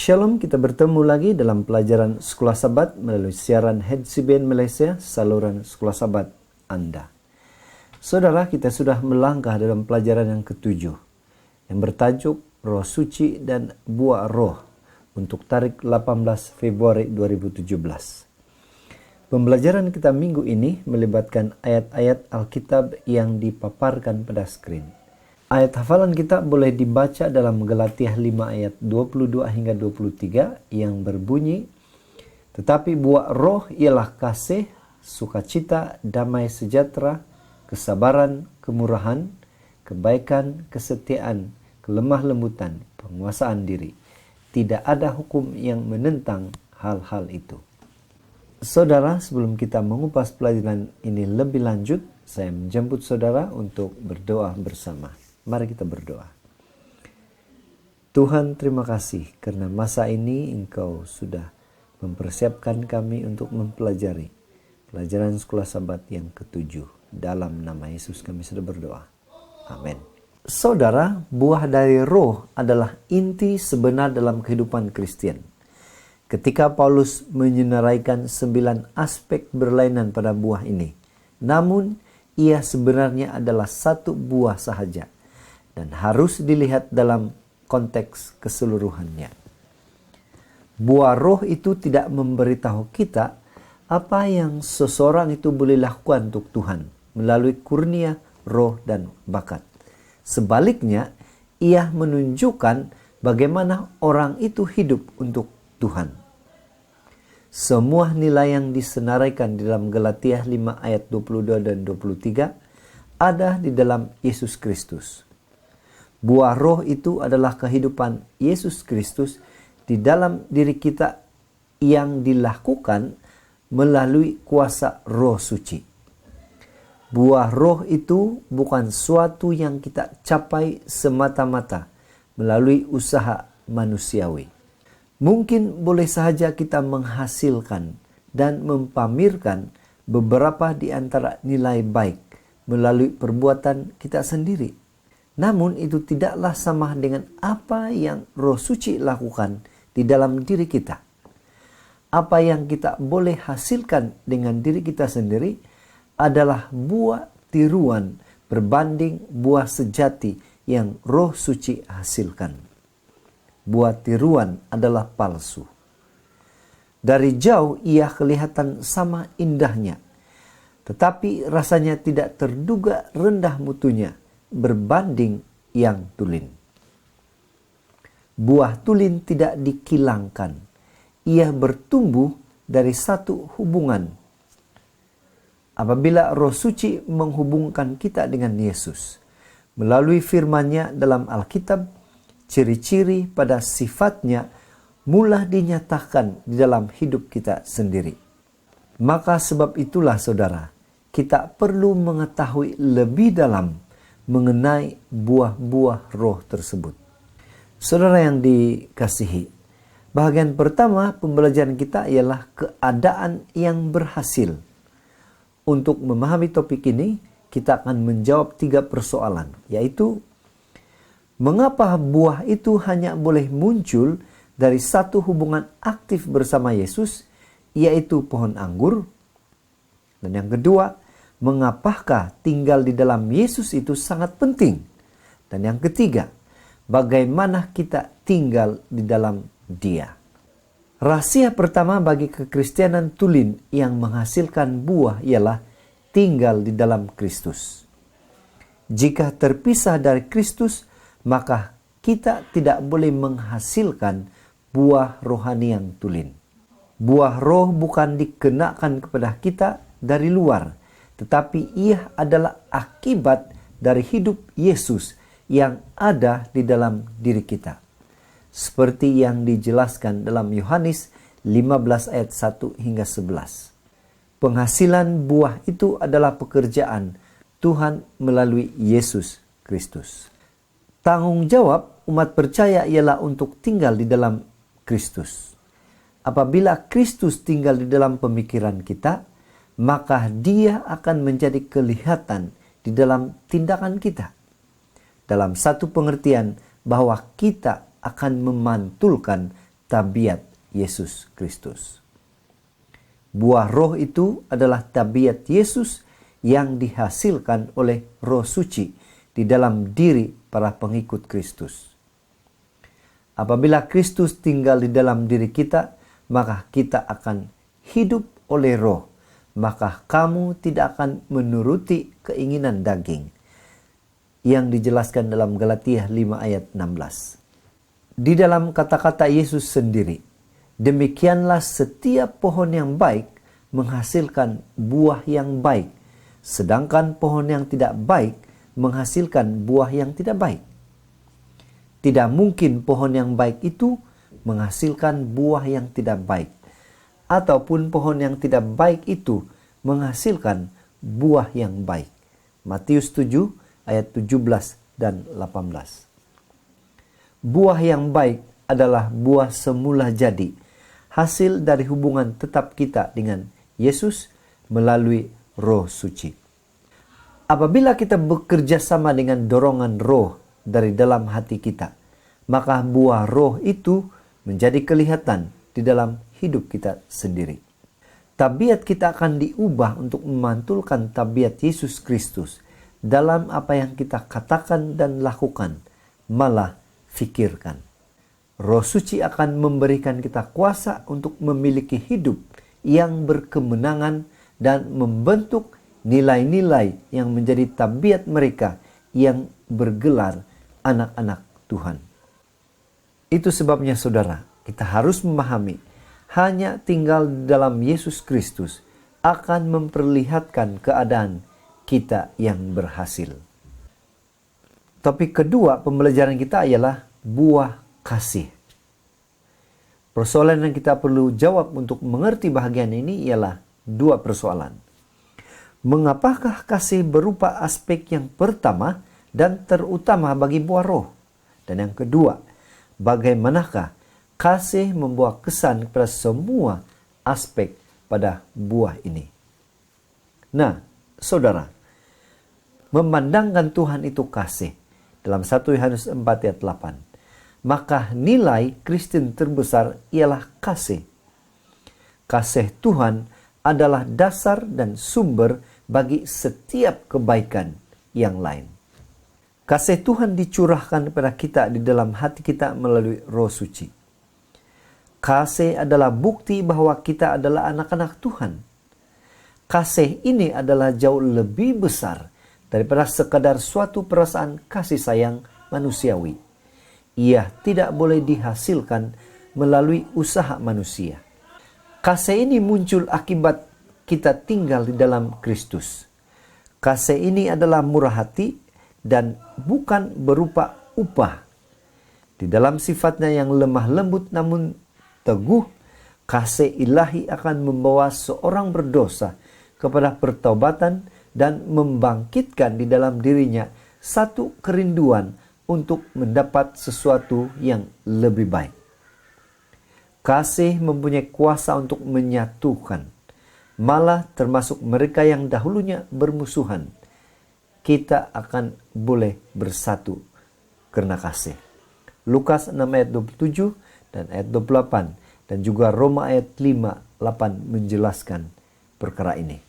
Shalom, kita bertemu lagi dalam pelajaran Sekolah Sabat melalui siaran HCBN Malaysia, saluran Sekolah Sabat Anda. Saudara, kita sudah melangkah dalam pelajaran yang ketujuh, yang bertajuk Roh Suci dan Buah Roh untuk tarik 18 Februari 2017. Pembelajaran kita minggu ini melibatkan ayat-ayat Alkitab yang dipaparkan pada skrin. Ayat hafalan kita boleh dibaca dalam Galatia 5 ayat 22 hingga 23 yang berbunyi, "Tetapi buah roh ialah kasih, sukacita, damai sejahtera, kesabaran, kemurahan, kebaikan, kesetiaan, kelemah lembutan, penguasaan diri. Tidak ada hukum yang menentang hal-hal itu." Saudara, sebelum kita mengupas pelajaran ini lebih lanjut, saya menjemput saudara untuk berdoa bersama. Mari kita berdoa. Tuhan, terima kasih karena masa ini Engkau sudah mempersiapkan kami untuk mempelajari pelajaran Sekolah Sabat yang ketujuh. Dalam nama Yesus kami sudah berdoa. Amin. Saudara, buah dari roh adalah inti sebenar dalam kehidupan Kristen. Ketika Paulus menyenaraikan 9 aspek berlainan pada buah ini, namun ia sebenarnya adalah satu buah sahaja dan harus dilihat dalam konteks keseluruhannya. Buah roh itu tidak memberitahu kita apa yang seseorang itu boleh lakukan untuk Tuhan melalui kurnia roh dan bakat. Sebaliknya, ia menunjukkan bagaimana orang itu hidup untuk Tuhan. Semua nilai yang disenaraikan di dalam Galatia 5 ayat 22 dan 23 ada di dalam Yesus Kristus. Buah roh itu adalah kehidupan Yesus Kristus di dalam diri kita yang dilakukan melalui kuasa Roh Suci. Buah roh itu bukan suatu yang kita capai semata-mata melalui usaha manusiawi. Mungkin boleh saja kita menghasilkan dan mempamerkan beberapa di antara nilai baik melalui perbuatan kita sendiri. Namun itu tidaklah sama dengan apa yang Roh Suci lakukan di dalam diri kita. Apa yang kita boleh hasilkan dengan diri kita sendiri adalah buah tiruan berbanding buah sejati yang Roh Suci hasilkan. Buah tiruan adalah palsu. Dari jauh ia kelihatan sama indahnya, tetapi rasanya tidak terduga rendah mutunya berbanding yang tulin. Buah tulin tidak dikilangkan. Ia bertumbuh dari satu hubungan. Apabila Roh Suci menghubungkan kita dengan Yesus melalui firman-Nya dalam Alkitab, ciri-ciri pada sifatnya mula dinyatakan di dalam hidup kita sendiri. Maka sebab itulah saudara, kita perlu mengetahui lebih dalam mengenai buah-buah roh tersebut. Saudara yang dikasihi, bahagian pertama pembelajaran kita ialah keadaan yang berhasil. Untuk memahami topik ini, kita akan menjawab 3 persoalan, yaitu mengapa buah itu hanya boleh muncul dari satu hubungan aktif bersama Yesus, yaitu pohon anggur. Dan yang kedua, mengapakah tinggal di dalam Yesus itu sangat penting? Dan yang ketiga, bagaimana kita tinggal di dalam Dia? Rahasia pertama bagi kekristenan tulin yang menghasilkan buah ialah tinggal di dalam Kristus. Jika terpisah dari Kristus, maka kita tidak boleh menghasilkan buah rohani yang tulin. Buah roh bukan dikenakan kepada kita dari luar, tetapi ia adalah akibat dari hidup Yesus yang ada di dalam diri kita. Seperti yang dijelaskan dalam Yohanes 15 ayat 1 hingga 11. Penghasilan buah itu adalah pekerjaan Tuhan melalui Yesus Kristus. Tanggung jawab umat percaya ialah untuk tinggal di dalam Kristus. Apabila Kristus tinggal di dalam pemikiran kita, maka Dia akan menjadi kelihatan di dalam tindakan kita. Dalam satu pengertian bahwa kita akan memantulkan tabiat Yesus Kristus. Buah roh itu adalah tabiat Yesus yang dihasilkan oleh Roh Suci di dalam diri para pengikut Kristus. Apabila Kristus tinggal di dalam diri kita, maka kita akan hidup oleh roh. Maka kamu tidak akan menuruti keinginan daging. Yang dijelaskan dalam Galatia 5 ayat 16. Di dalam kata-kata Yesus sendiri, demikianlah setiap pohon yang baik menghasilkan buah yang baik, sedangkan pohon yang tidak baik menghasilkan buah yang tidak baik. Tidak mungkin pohon yang baik itu menghasilkan buah yang tidak baik, ataupun pohon yang tidak baik itu menghasilkan buah yang baik. Matius 7 ayat 17 dan 18. Buah yang baik adalah buah semula jadi, hasil dari hubungan tetap kita dengan Yesus melalui Roh Suci. Apabila kita bekerja sama dengan dorongan roh dari dalam hati kita, maka buah roh itu menjadi kelihatan di dalam hidup kita sendiri. Tabiat kita akan diubah untuk memantulkan tabiat Yesus Kristus dalam apa yang kita katakan dan lakukan, malah fikirkan. Roh Suci akan memberikan kita kuasa untuk memiliki hidup yang berkemenangan dan membentuk nilai-nilai yang menjadi tabiat mereka yang bergelar anak-anak Tuhan. Itu sebabnya saudara, kita harus memahami hanya tinggal dalam Yesus Kristus akan memperlihatkan keadaan kita yang berhasil. Topik kedua pembelajaran kita ialah buah kasih. Persoalan yang kita perlu jawab untuk mengerti bahagian ini ialah dua persoalan. Mengapakah kasih berupa aspek yang pertama dan terutama bagi buah roh? Dan yang kedua, bagaimanakah kasih membawa kesan kepada semua aspek pada buah ini? Nah, saudara, memandangkan Tuhan itu kasih dalam 1 Yohanes 4 ayat 8. Maka nilai Kristen terbesar ialah kasih. Kasih Tuhan adalah dasar dan sumber bagi setiap kebaikan yang lain. Kasih Tuhan dicurahkan kepada kita di dalam hati kita melalui Roh Suci. Kasih adalah bukti bahwa kita adalah anak-anak Tuhan. Kasih ini adalah jauh lebih besar daripada sekadar suatu perasaan kasih sayang manusiawi. Ia tidak boleh dihasilkan melalui usaha manusia. Kasih ini muncul akibat kita tinggal di dalam Kristus. Kasih ini adalah murah hati dan bukan berupa upah. Di dalam sifatnya yang lemah lembut namun teguh, kasih ilahi akan membawa seorang berdosa kepada pertaubatan dan membangkitkan di dalam dirinya satu kerinduan untuk mendapat sesuatu yang lebih baik. Kasih mempunyai kuasa untuk menyatukan, malah termasuk mereka yang dahulunya bermusuhan. Kita akan boleh bersatu karena kasih. Lukas 6 ayat 27 dan ayat 28 dan juga Roma ayat 5-8 menjelaskan perkara ini.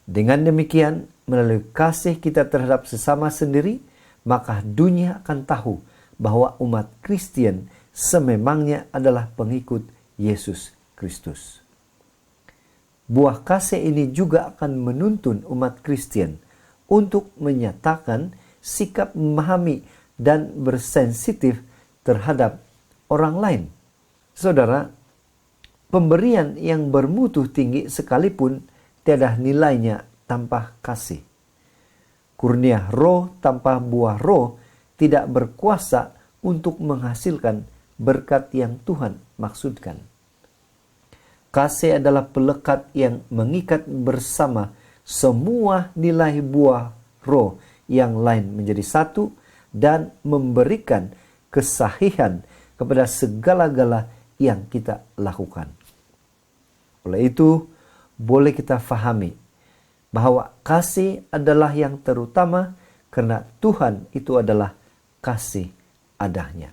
Dengan demikian, melalui kasih kita terhadap sesama sendiri, maka dunia akan tahu bahwa umat Kristen sememangnya adalah pengikut Yesus Kristus. Buah kasih ini juga akan menuntun umat Kristen untuk menyatakan sikap memahami dan bersensitif terhadap orang lain. Saudara, pemberian yang bermutu tinggi sekalipun tiada nilainya tanpa kasih. Kurnia roh tanpa buah roh tidak berkuasa untuk menghasilkan berkat yang Tuhan maksudkan. Kasih adalah pelekat yang mengikat bersama semua nilai buah roh yang lain menjadi satu dan memberikan kesahihan kepada segala-gala yang kita lakukan. Oleh itu, boleh kita fahami bahwa kasih adalah yang terutama karena Tuhan itu adalah kasih adanya.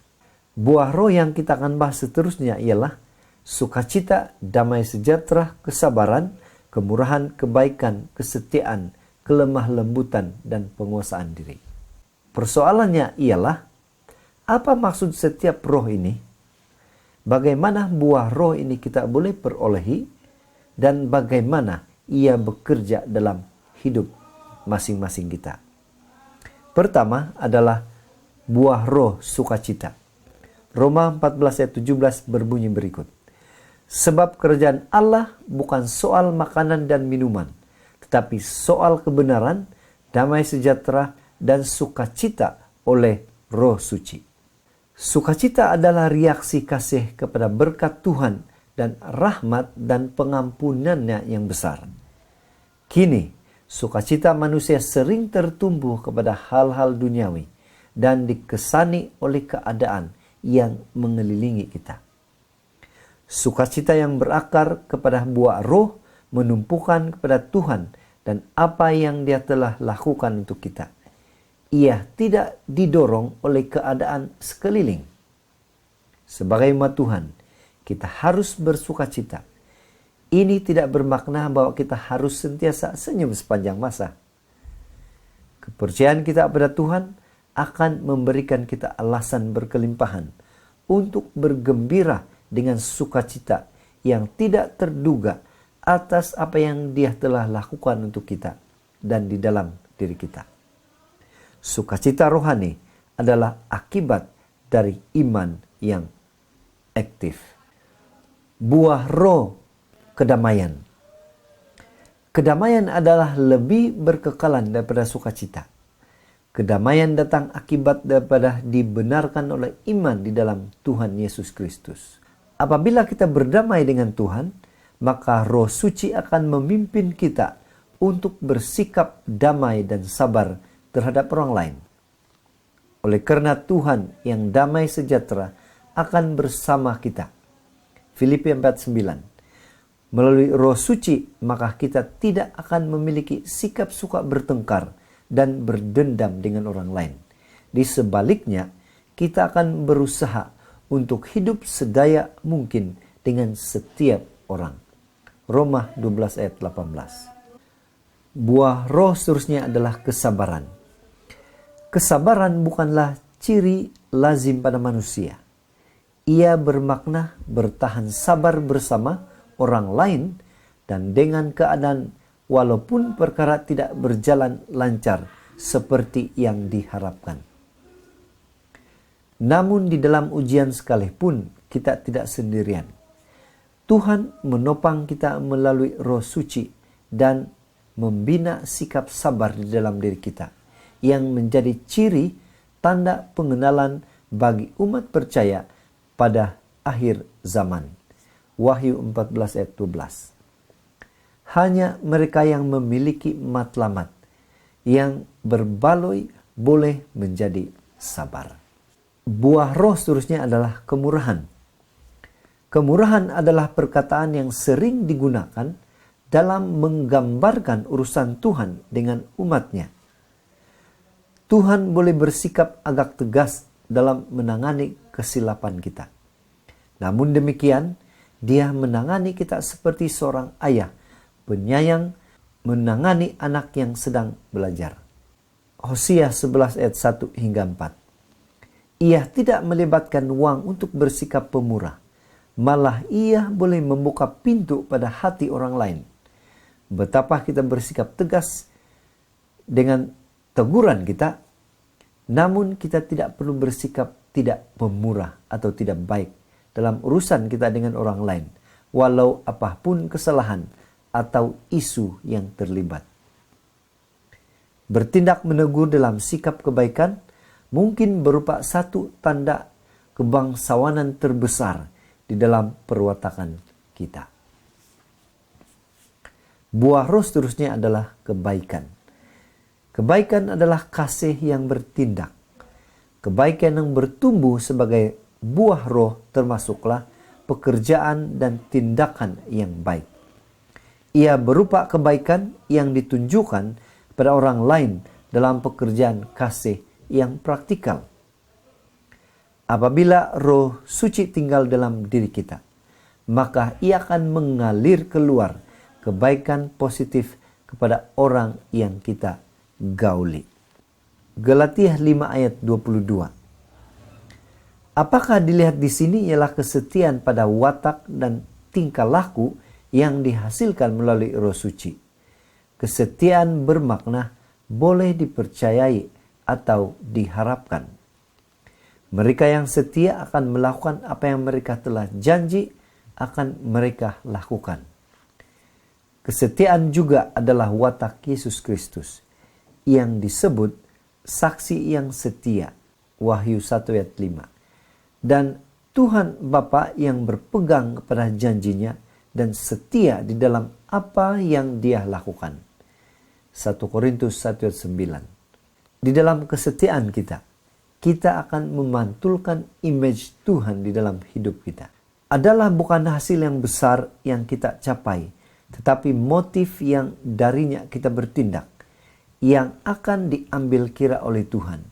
Buah roh yang kita akan bahas seterusnya ialah sukacita, damai sejahtera, kesabaran, kemurahan, kebaikan, kesetiaan, kelemah lembutan, dan penguasaan diri. Persoalannya ialah, apa maksud setiap roh ini? Bagaimana buah roh ini kita boleh perolehi? Dan bagaimana ia bekerja dalam hidup masing-masing kita? Pertama adalah buah roh sukacita. Roma 14 ayat 17 berbunyi berikut. Sebab kerajaan Allah bukan soal makanan dan minuman, tetapi soal kebenaran, damai sejahtera, dan sukacita oleh Roh Suci. Sukacita adalah reaksi kasih kepada berkat Tuhan dan rahmat dan pengampunannya yang besar. Kini, sukacita manusia sering tertumbuh kepada hal-hal duniawi dan dikesani oleh keadaan yang mengelilingi kita. Sukacita yang berakar kepada buah roh menumpukan kepada Tuhan dan apa yang Dia telah lakukan untuk kita. Ia tidak didorong oleh keadaan sekeliling. Sebagai umat Tuhan, kita harus bersukacita. Ini tidak bermakna bahwa kita harus sentiasa senyum sepanjang masa. Kepercayaan kita kepada Tuhan akan memberikan kita alasan berkelimpahan untuk bergembira dengan sukacita yang tidak terduga atas apa yang Dia telah lakukan untuk kita dan di dalam diri kita. Sukacita rohani adalah akibat dari iman yang aktif. Buah roh kedamaian. Kedamaian adalah lebih berkekalan daripada sukacita. Kedamaian datang akibat daripada dibenarkan oleh iman di dalam Tuhan Yesus Kristus. Apabila kita berdamai dengan Tuhan, maka Roh Suci akan memimpin kita untuk bersikap damai dan sabar terhadap orang lain. Oleh karena Tuhan yang damai sejahtera akan bersama kita. Filipi 4:9. Melalui Roh Suci, maka kita tidak akan memiliki sikap suka bertengkar dan berdendam dengan orang lain. Di sebaliknya, kita akan berusaha untuk hidup sedaya mungkin dengan setiap orang. Roma 12 ayat 18. Buah roh seterusnya adalah kesabaran. Kesabaran bukanlah ciri lazim pada manusia. Ia bermakna bertahan sabar bersama orang lain dan dengan keadaan walaupun perkara tidak berjalan lancar seperti yang diharapkan. Namun di dalam ujian sekalipun kita tidak sendirian. Tuhan menopang kita melalui Roh Suci dan membina sikap sabar di dalam diri kita yang menjadi ciri tanda pengenalan bagi umat percaya pada akhir zaman. Wahyu 14 ayat 12. Hanya mereka yang memiliki matlamat, yang berbaloi boleh menjadi sabar. Buah roh seterusnya adalah kemurahan. Kemurahan adalah perkataan yang sering digunakan dalam menggambarkan urusan Tuhan dengan umatnya. Tuhan boleh bersikap agak tegas dalam menangani kesilapan kita. Namun demikian, Dia menangani kita seperti seorang ayah penyayang menangani anak yang sedang belajar. Hosea 11 ayat 1 hingga 4. Ia tidak melibatkan uang untuk bersikap pemurah. Malah ia boleh membuka pintu pada hati orang lain. Betapa kita bersikap tegas dengan teguran kita, namun kita tidak perlu bersikap tidak pemurah atau tidak baik dalam urusan kita dengan orang lain, walau apapun kesalahan atau isu yang terlibat. Bertindak menegur dalam sikap kebaikan mungkin berupa satu tanda kebangsawanan terbesar di dalam perwatakan kita. Buah roh seterusnya adalah kebaikan. Kebaikan adalah kasih yang bertindak. Kebaikan yang bertumbuh sebagai buah roh termasuklah pekerjaan dan tindakan yang baik. Ia berupa kebaikan yang ditunjukkan pada orang lain dalam pekerjaan kasih yang praktikal. Apabila Roh Suci tinggal dalam diri kita, maka Ia akan mengalir keluar kebaikan positif kepada orang yang kita gauli. Galatia 5 ayat 22. Apakah dilihat di sini ialah kesetiaan pada watak dan tingkah laku yang dihasilkan melalui Roh Suci. Kesetiaan bermakna boleh dipercayai atau diharapkan. Mereka yang setia akan melakukan apa yang mereka telah janji akan mereka lakukan. Kesetiaan juga adalah watak Yesus Kristus yang disebut saksi yang setia, Wahyu 1 ayat 5. Dan Tuhan Bapa yang berpegang kepada janjinya dan setia di dalam apa yang Dia lakukan. 1 Korintus 1 ayat 9. Di dalam kesetiaan kita akan memantulkan image Tuhan di dalam hidup kita. Adalah bukan hasil yang besar yang kita capai, tetapi motif yang darinya kita bertindak, yang akan diambil kira oleh Tuhan.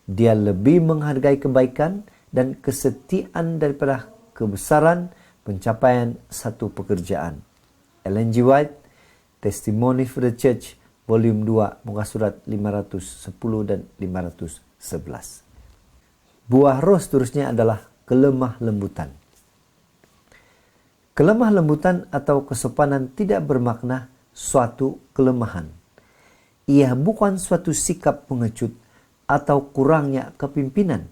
Dia lebih menghargai kebaikan dan kesetiaan daripada kebesaran pencapaian satu pekerjaan. Ellen G. White, Testimony for the Church, Volume 2, muka surat 510 dan 511. Buah roh seterusnya adalah kelemah lembutan. Kelemah lembutan atau kesopanan tidak bermakna suatu kelemahan. Ia bukan suatu sikap pengecut atau kurangnya kepimpinan.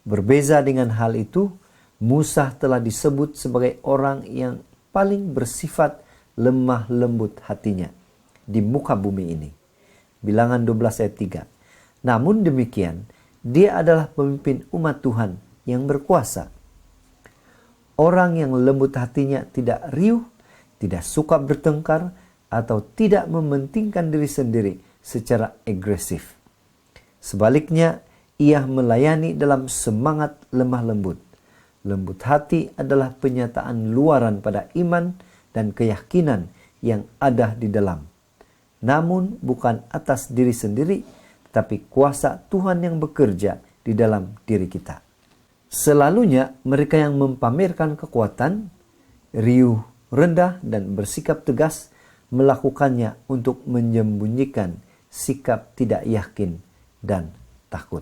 Berbeza dengan hal itu, Musa telah disebut sebagai orang yang paling bersifat lemah lembut hatinya di muka bumi ini. Bilangan 12 ayat 3. Namun demikian, Dia adalah pemimpin umat Tuhan yang berkuasa. Orang yang lembut hatinya tidak riuh, tidak suka bertengkar, atau tidak mementingkan diri sendiri secara agresif. Sebaliknya, ia melayani dalam semangat lemah lembut. Lembut hati adalah penyataan luaran pada iman dan keyakinan yang ada di dalam. Namun bukan atas diri sendiri, tapi kuasa Tuhan yang bekerja di dalam diri kita. Selalunya mereka yang mempamerkan kekuatan, riuh, rendah, dan bersikap tegas melakukannya untuk menyembunyikan sikap tidak yakin dan takut.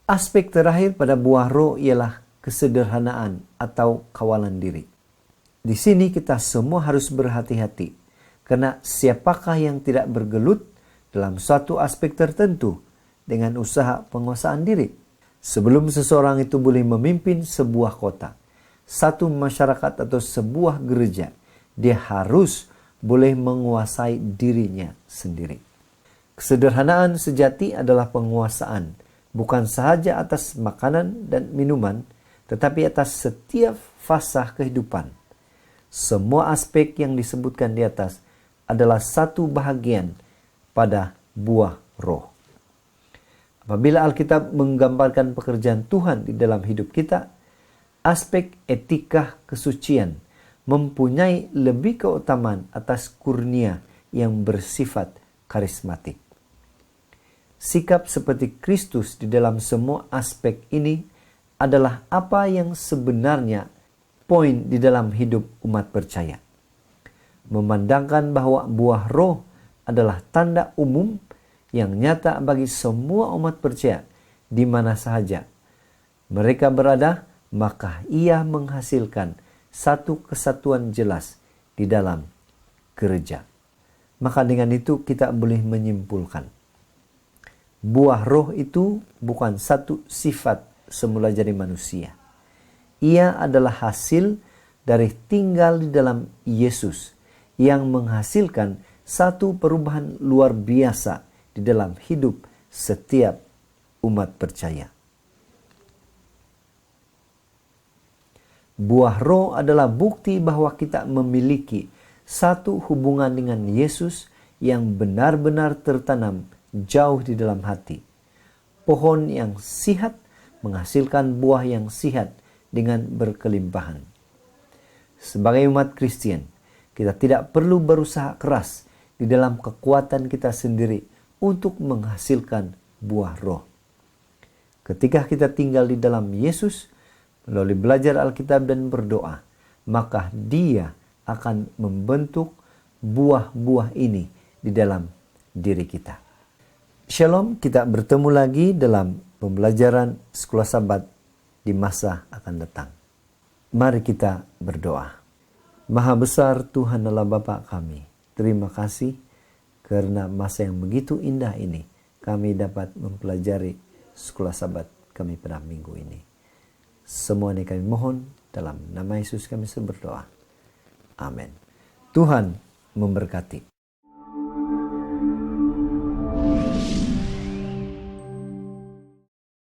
Aspek terakhir pada buah roh ialah kesederhanaan atau kawalan diri. Di sini kita semua harus berhati-hati, karena siapakah yang tidak bergelut dalam suatu aspek tertentu dengan usaha penguasaan diri. Sebelum seseorang itu boleh memimpin sebuah kota, satu masyarakat atau sebuah gereja, dia harus boleh menguasai dirinya sendiri. Kesederhanaan sejati adalah penguasaan, bukan sahaja atas makanan dan minuman, tetapi atas setiap fasa kehidupan. Semua aspek yang disebutkan di atas adalah satu bahagian pada buah roh. Apabila Alkitab menggambarkan pekerjaan Tuhan di dalam hidup kita, aspek etika kesucian mempunyai lebih keutamaan atas kurnia yang bersifat karismatik. Sikap seperti Kristus di dalam semua aspek ini adalah apa yang sebenarnya poin di dalam hidup umat percaya. Memandangkan bahwa buah roh adalah tanda umum yang nyata bagi semua umat percaya di mana sahaja mereka berada, maka ia menghasilkan satu kesatuan jelas di dalam gereja. Maka dengan itu kita boleh menyimpulkan, buah roh itu bukan satu sifat semula jadi manusia. Ia adalah hasil dari tinggal di dalam Yesus yang menghasilkan satu perubahan luar biasa di dalam hidup setiap umat percaya. Buah roh adalah bukti bahwa kita memiliki satu hubungan dengan Yesus yang benar-benar tertanam jauh di dalam hati. Pohon yang sihat menghasilkan buah yang sihat dengan berkelimpahan. Sebagai umat Kristen, kita tidak perlu berusaha keras di dalam kekuatan kita sendiri untuk menghasilkan buah roh. Ketika kita tinggal di dalam Yesus, melalui belajar Alkitab dan berdoa, maka Dia akan membentuk buah-buah ini di dalam diri kita. Shalom, kita bertemu lagi dalam pembelajaran Sekolah Sabat di masa akan datang. Mari kita berdoa. Maha besar Tuhan Allah Bapa kami, terima kasih karena masa yang begitu indah ini kami dapat mempelajari Sekolah Sabat kami pada minggu ini. Semua ini kami mohon dalam nama Yesus kami berdoa. Amin. Tuhan memberkati.